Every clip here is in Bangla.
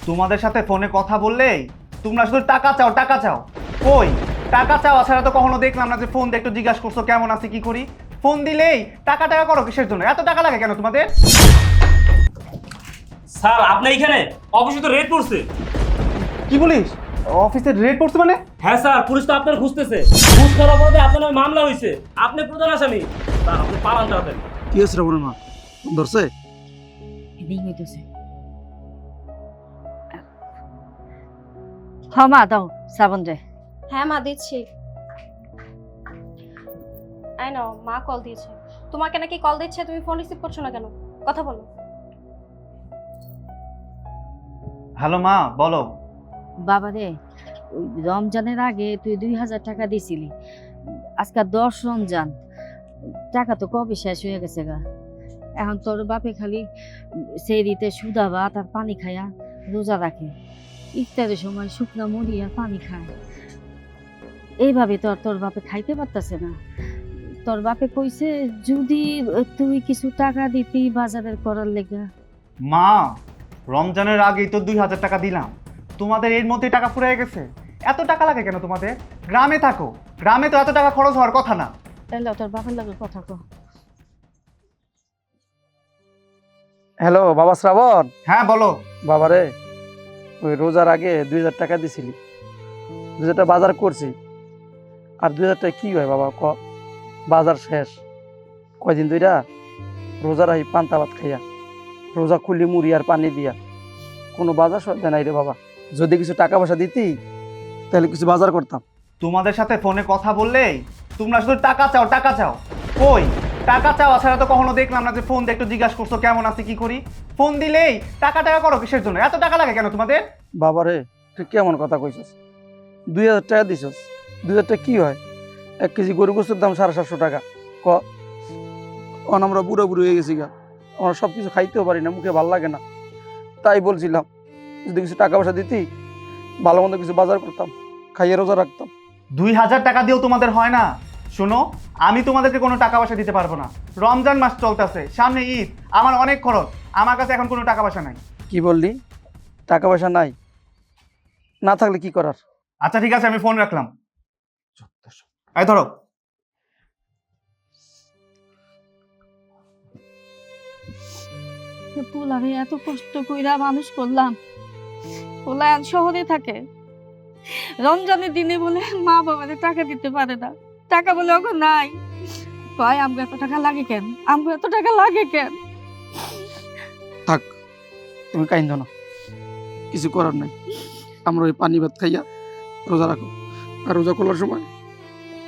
তোমাদের সাথে ফোনে কথা বললেই তোমরা শুধু টাকা চাও টাকা চাও। কই টাকা চাওয়া ছাড়া তো কখনো দেখলাম না যে ফোন দিয়ে একটু জিজ্ঞাসা করছো কেমন আছি কি করি। ফোন দিলেই টাকা টাকা করো কিসের জন্য? এত টাকা লাগে কেন তোমাদের? স্যার আপনি এখানে অফিসে তো রেড পড়ছে। কি বলিস? অফিসের রেড পড়ছে মানে? হ্যাঁ স্যার, পুলিশ তো আপনার খুঁজতেছে। ঘুষ খাওয়ার অপরাধে আপনার নামে মামলা হয়েছে। আপনি প্রধান আসামি। স্যার আপনি পালান তাড়াতাড়ি। কি হয়েছে রে মা? ধরছে? এদিক হইতেছে। হ্যাঁ মা, দাও শ্রাবণ রে। হ্যাঁ মা, দিচ্ছি। আই নাও, মা কল দিয়েছে। তোমাকে নাকি কল দিচ্ছে, তুমি ফোন রিসিভ করছো না কেন? কথা বলো। হ্যালো মা, বলো। বাবা রে, ওই রমজানের আগে তুই 2000 টাকা দিছিলি। আজকে 10 রমজান, টাকা তো কবে শেষ হয়ে গেছে গা। এখন তোর বাপে খালি সেই রীতে সুদা ভাত আর পানি খায়া রোজা রাখে। ইফতারের সময় শুকনা মুড়ি আর পানি খায়। এইভাবে তো আর তোর বাপে খাইতে পারতাছে না। তোর বাপে কইছে যদি তুই কিছু টাকা দিতি বাজারের করার লেগা। মা, রমজানের আগেই তো 2000 টাকা দিলাম, তোমাদের এর মধ্যে টাকা ফুরিয়ে গেছে। এত টাকা লাগে কেন তোমাদের? গ্রামে থাকো, গ্রামে তো এত টাকা খরচ হওয়ার কথা না। তাহলে তোর বাপের লাগে কথা কো। হ্যালো বাবা শ্রাবণ। হ্যাঁ বলো। বাবা রে, ওই রোজার আগে 2000 টাকা দিছিলি, 2000 টাকা বাজার করছি। আর 2000 টাকা কি হয় বাবা ক? বাজার শেষ। কয়দিন ধইরা রোজা রাহি পান্তা ভাত খাইয়া, রোজা খুলি মুড়ি আর পানি দিয়া, কোনো বাজার সদায় নাই রে বাবা। যদি কিছু টাকা পয়সা দিতি তাহলে কিছু বাজার করতাম। তোমাদের সাথে ফোনে কথা বললেই তোমরা শুধু টাকা চাও টাকা চাও। কই টাকা চাওয়া ছাড়া তো কখনো দেখলাম না যে ফোন দিয়ে একটু জিজ্ঞাসা করছো কেমন আছি কি করি। ফোন দিলেই টাকা টাকা করো কিসের জন্য? এত টাকা লাগে কেন তোমাদের? বাবা রে, তুই কেমন কথা কইছস? 2000 টাকা দিছস, 2000 টাকা কি হয়? 1 কেজি গরু গোস্তের দাম 750 টাকা। ক অন আমরা বুড়ো বুড়ো হয়ে গেছি গা, আমরা সব কিছু খাইতেও পারি না, মুখে ভাল লাগে না। তাই বলছিলাম যদি কিছু টাকা পয়সা দিতি ভালো মন্দ কিছু বাজার করতাম, খাইয়ে রোজা রাখতাম। 2000 টাকা দিয়েও তোমাদের হয় না? শোনো, আমি তোমাদেরকে কোনো টাকা পয়সা দিতে পারবো না। রমজান মাস চলতেছে, সামনে ঈদ, আমার অনেক খরচ, আমার কাছে এখন কোনো টাকা পয়সা নাই। কি বললি? টাকা পয়সা নাই? না থাকলে কি করার? আচ্ছা ঠিক আছে, আমি ফোন রাখলাম। এই ধরো। পোলারে এত কষ্ট কইরা মানুষ করলাম, পোলা আজ শহরে থাকে। রমজানের দিনে বলে মা বাবাদের টাকা দিতে পারে না, টাকা বলে ওকে নাই। কয় আমগো এত টাকা লাগে কেন, আমগো এত টাকা লাগে কেন? থাক, তুমি কাইন্দ না, কিছু করার নাই। আমরা ওই পানি ভাত খাইয়া রোজা রাখো, আর রোজা খোলার সময়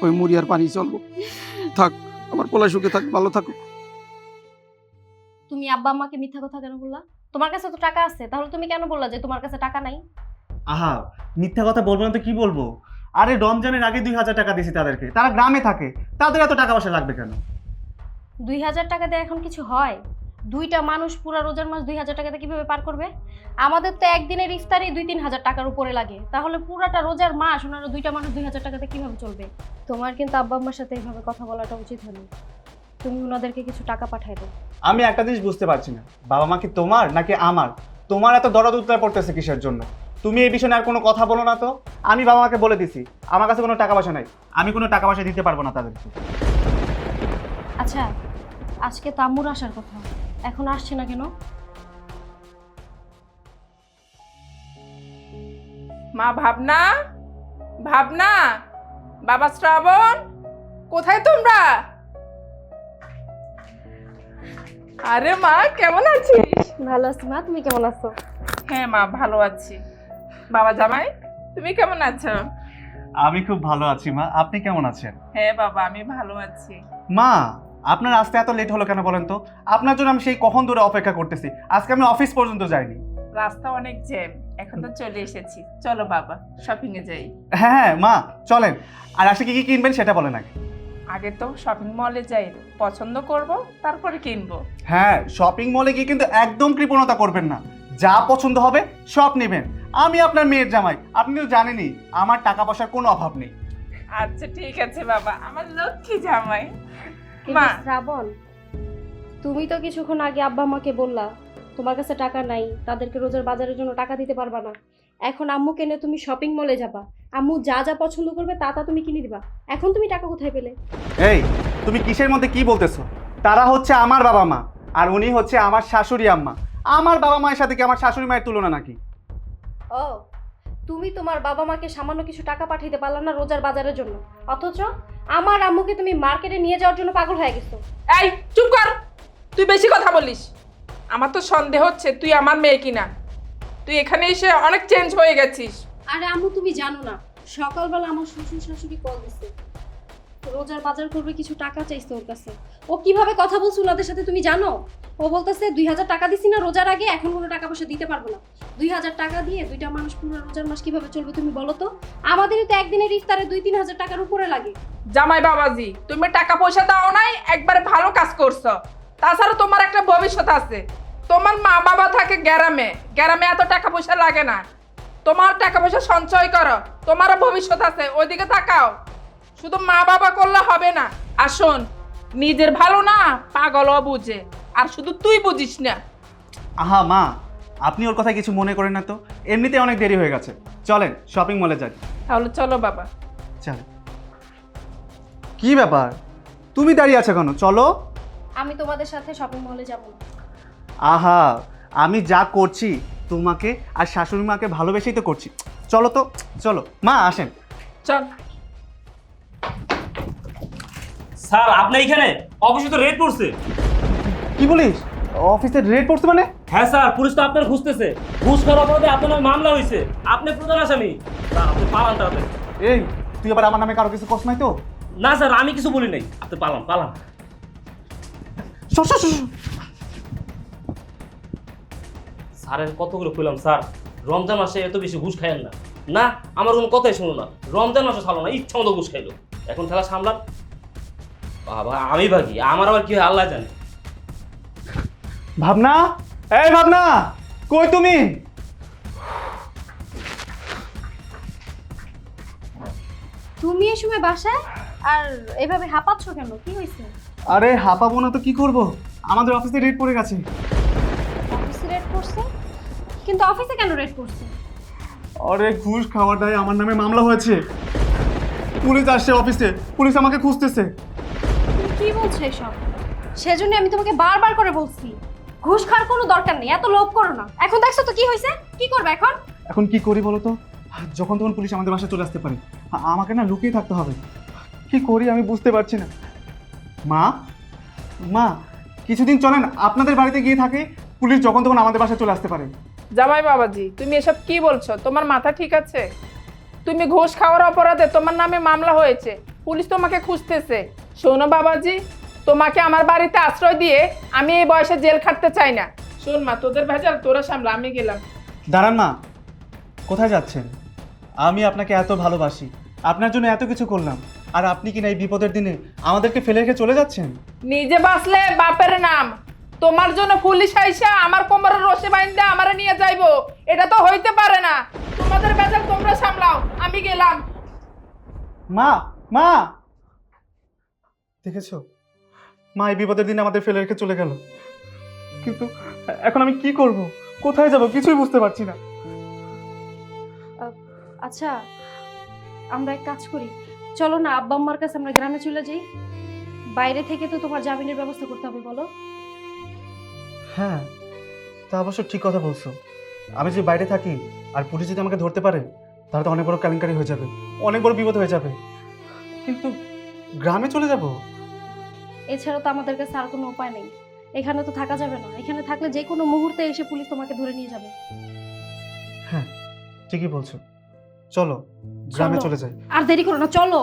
ওই মুড়ি আর পানি চলবো। থাক, আমার পোলা সুখে থাক, ভালো থাকো। তুমি আব্বা আম্মাকে মিথ্যা কথা কেন বললা? তোমার কাছে তো টাকা আছে, তাহলে তুমি কেন বললা যে তোমার কাছে টাকা নাই? আহা, মিথ্যা কথা বলবো না তো কি বলবো? আরে রমজানের আগে 2000 টাকা দিয়েছি তাদেরকে, তারা গ্রামে থাকে, তাদের এত টাকা পয়সা লাগবে কেন? 2000 টাকা দিয়ে এখন কিছু হয়? দুইটা মানুষ পুরা রোজার মাস 2000 টাকাতে কিভাবে পার করবে? আমাদের তো একদিনের ইফতারি 2-3000 টাকার উপরে লাগে, তাহলে পুরাটা রোজার মাস ওনারা দুইটা মানুষ 2000 টাকাতে কিভাবে চলবে? তোমার কিন্তু আব্বা আম্মার সাথে এইভাবে কথা বলাটা উচিত হয়নি। তুমি ওনাদেরকে কিছু টাকা পাঠাই দাও। আমি একটা জিনিস বুঝতে পারছি না, বাবা মা কি তোমার নাকি আমার? তোমার এত দরদ উত্তর পড়তেছে কিসের জন্য? তুমি এই বিষয়ে আর কোনো কথা বলো না তো। আমি বাবা মাকে বলে দিছি আমার কাছে কোনো টাকা পয়সা নাই, আমি কোনো টাকা পয়সা দিতে পারবো না তাদেরকে। আচ্ছা, আজকে তো আম্মুর আসার কথা, এখন আসছে না কেন? মা ভাবনা, ভাবনা, বাবা শ্রাবণ, কোথায় তোমরা? আরে মা, কেমন আছিস? ভালো আছি মা, তুমি কেমন আছো? হ্যাঁ মা, ভালো আছি। বাবা জামাই, তুমি কেমন আছো? আমি খুব ভালো আছি মা, আপনি কেমন আছেন? হ্যাঁ বাবা, আমি ভালো আছি। মা, আপনার আসতে এত লেট হলো কেন বলেন তো? আপনার জন্য আমি সেই কখন ধরে অপেক্ষা করতেছি, আজকে আমি অফিস পর্যন্ত যাইনি। রাস্তা অনেক জ্যাম, এখন তো চলে এসেছি। চলো বাবা, শপিং এ যাই। হ্যাঁ হ্যাঁ মা, চলেন। আর আজকে কি কি কিনবেন সেটা বলেন আগে। আগে তো শপিং মলে যাই, পছন্দ করব, তারপরে কিনবো। হ্যাঁ, শপিং মলে গিয়ে কিন্তু একদম কৃপণতা করবেন না, যা পছন্দ হবে সব নেবেন। আমি আপনার মেয়ের জামাই, আপনি তো জানেনই আমার টাকা পয়সার কোনো অভাব নেই। আচ্ছা ঠিক আছে বাবা, আমার লক্ষ্মী জামাই। কিন্তু শ্রাবণ, তুমি তো কিছুক্ষণ আগে আব্বা আম্মাকে বললা তোমার কাছে টাকা নাই, তাদেরকে রোজার বাজারের জন্য টাকা দিতে পারবা না। এখন আম্মুকে নিয়ে তুমি শপিং মলে যাবা, আম্মু যা যা পছন্দ করবে তা তা তুমি কিনে দিবা। এখন তুমি টাকা কোথায় পেলে? এই তুমি কিসের মধ্যে কি বলতেছো? তারা হচ্ছে আমার বাবা মা, আর উনি হচ্ছে আমার শাশুড়ি আম্মা। আমার বাবা মায়ের সাথে কি আমার শাশুড়ি মায়ের তুলনা নাকি? ও, তুমি তোমার বাবা মাকে সামান্য কিছু টাকা পাঠাইতে পারলা না রোজার বাজারের জন্য, অথচ আমার আম্মুকে তুমি মার্কেটে নিয়ে যাওয়ার জন্য পাগল হয়ে গেছো। এই চুপ কর, তুই বেশি কথা বলিস। আমার তো সন্দেহ হচ্ছে তুই আমার মেয়ে কিনা। তুই এখানে এসে অনেক চেঞ্জ হয়ে গেছিস। আরে আম্মু তুমি জানো না, সকালবেলা আমার শ্বশুর শাশুড়ি কল দিছে, রোজার বাজার করবে, কিছু টাকা চাইছে ওর কাছে। ও কিভাবে কথা বলছে ওনাদের সাথে তুমি জানো? ও বলতেছে 2000 টাকা দিছি না রোজার আগে, এখন কোনো টাকা পয়সা দিতে পারবো না। 2000 টাকা দিয়ে দুইটা মানুষ পুরো রোজার মাস কিভাবে চলবে তুমি বলো তো? আমাদেরই তো একদিনের ইফতারে 2-3 হাজার টাকার উপরে লাগে। জামাই বাবাজি, তুমি টাকা পয়সা দাও নাই, একবারে ভালো কাজ করছো। তাছাড়া তোমার একটা ভবিষ্যৎ আছে। তোমার মা বাবা থাকে গ্রামে, গ্রামে এত টাকা পয়সা লাগে না। তোমার টাকা পয়সা সঞ্চয় করো, তোমারও ভবিষ্যৎ আছে, ওইদিকে তাকাও। শুধু মা বাবা করলে হবে না। আর শোন, নিজের ভালো না পাগলও বুঝে, আর শুধু তুই বুঝিস না। আহা মা, আপনি ওর কথা কিছু মনে করেন না তো, এমনিতে অনেক দেরি হয়ে গেছে। চলেন শপিং মলে যাই। তাহলে চলো বাবা। চল। কি ব্যাপার, তুমি দাঁড়িয়ে আছো কেন? চলো। আমি তোমাদের সাথে শপিং মলে যাব না। আহা, আমি যা করছি তোমাকে আর শাশুড়ি মাকে ভালোবেসেই তো করছি। চলো তো, চলো মা, আসেন। চল। স্যার আপনি এখানে? অফিসে তো রেড পড়ছে। কি বলিস? অফিসের রেড পড়ছে মানে? হ্যাঁ স্যার, পুলিশ তো আপনার খুঁজতেছে। ঘুষ খাওয়ার অপরাধে আপনার নামে মামলা হয়েছে, আপনি প্রধান আসামি। স্যার আপনি পালান তাড়াতাড়ি। এই তুই আবার আমার নামে কারো কিছু কষ্ট নাই তো? না স্যার, আমি কিছু বলি নাই, আপনি পালান পালান। সর, সর, সর, সর। স্যারের কতগুলো খুললাম স্যার, রমজান মাসে এত বেশি ঘুষ খাইয়েন না। না, আমার কোনো কথাই শুনো না। রমজান মাসে ছাড়লো না, ইচ্ছা মতো ঘুষ খাইলো। এখন খেলা সামলান। বাবা আমি ভাগি, আমার আবার কি হয় আল্লাহ জানে। ভাবনা, এই ভাবনা, কই তুমি? তুমি এই সময় বাসায় আর এভাবে হাঁপাচ্ছ কেন? কি হয়েছে? আরে হাঁপাবো না তো কি করব, আমাদের অফিসে রেড পড়ে গেছে। অফিসে রেড করছে? কিন্তু অফিসে কেন রেড করছে? আরে ঘুষ খাওয়ার দায়ে আমার নামে মামলা হয়েছে। পুলিশ আসছে অফিসে, পুলিশ আমাকে খুঁজতেছে। তুমি কি বলছো এসব? সেজন্য আমি তোমাকে বারবার করে বলছি ঘুষ খাওয়ার কোনো দরকার নেই, এত লোভ করো না। এখন দেখছো তো কি হয়েছে, কি করবে এখন? এখন কি করি বলো তো? যখন তখন পুলিশ আমাদের বাসায় চলে আসতে পারে, আমাকে না লুকিয়ে থাকতে হবে। কি করি আমি বুঝতে পারছি না। মা, মা, কিছুদিন চলেন আপনাদের বাড়িতে গিয়ে থাকে, পুলিশ যখন তখন আমাদের বাসায় চলে আসতে পারে। জামাই বাবাজি, তুমি এসব কি বলছো? তোমার মাথা ঠিক আছে? তুমি ঘুষ খাওয়ার অপরাধে তোমার নামে মামলা হয়েছে, পুলিশ তোমাকে খুঁজতেছে। শোনো বাবাজি, তোমাকে আমার বাড়িতে আশ্রয় দিয়ে আমি এই বয়সে জেল খাটতে চাই না। শোন মা, তোদের ভেজাল তোরা সামলা, আমি গেলাম। দাঁড়ান মা, কোথায় যাচ্ছেন? আমি আপনাকে এত ভালোবাসি, আপনার জন্য এত কিছু করলাম, আর আপনি কি না এই বিপদের দিনে আমাদেরকে ফেলে রেখে চলে যাচ্ছেন? নিজে বাঁচলে বাপের নাম, তোমার জন্য পুলিশ আইসা আমার কোমরের রশি বাইন্দা আমারে নিয়ে যাইবো, এটা তো হইতে পারে না। তোমাদের ভেজাল তোমরা সামলাও, আমি গেলাম। মা, মা, দেখেছো মা এই বিপদের দিনে আমাদের ফেলে রেখে চলে গেল। কিন্তু এখন আমি কি করব, কোথায় যাব, কিছুই বুঝতে পারছি না। আচ্ছা, আমরা এক কাজ করি, চলো না আব্বা আম্মার কাছে আমরা গ্রামে চলে যাই। বাইরে থেকে তো তোমার জামিনের ব্যবস্থা করতে হবে, বলো? হ্যাঁ, তা অবশ্য ঠিক কথা বলছো। আমি যদি বাইরে থাকি আর পুলিশ যদি আমাকে ধরতে পারে, তাহলে তো অনেক বড় কেলেঙ্কারি হয়ে যাবে, অনেক বড় বিপদ হয়ে যাবে। কিন্তু গ্রামে চলে যাব, এছাড়া তো আমাদের কাছে আর কোনো উপায় নেই। এখানে তো থাকা যাবে না, এখানে থাকলে যে কোনো মুহূর্তে এসে পুলিশ তোমাকে ধরে নিয়ে যাবে। হ্যাঁ ঠিকই বলছো, চলো গ্রামে চলো। চলে যাই। আর দেরি করো না, চলো।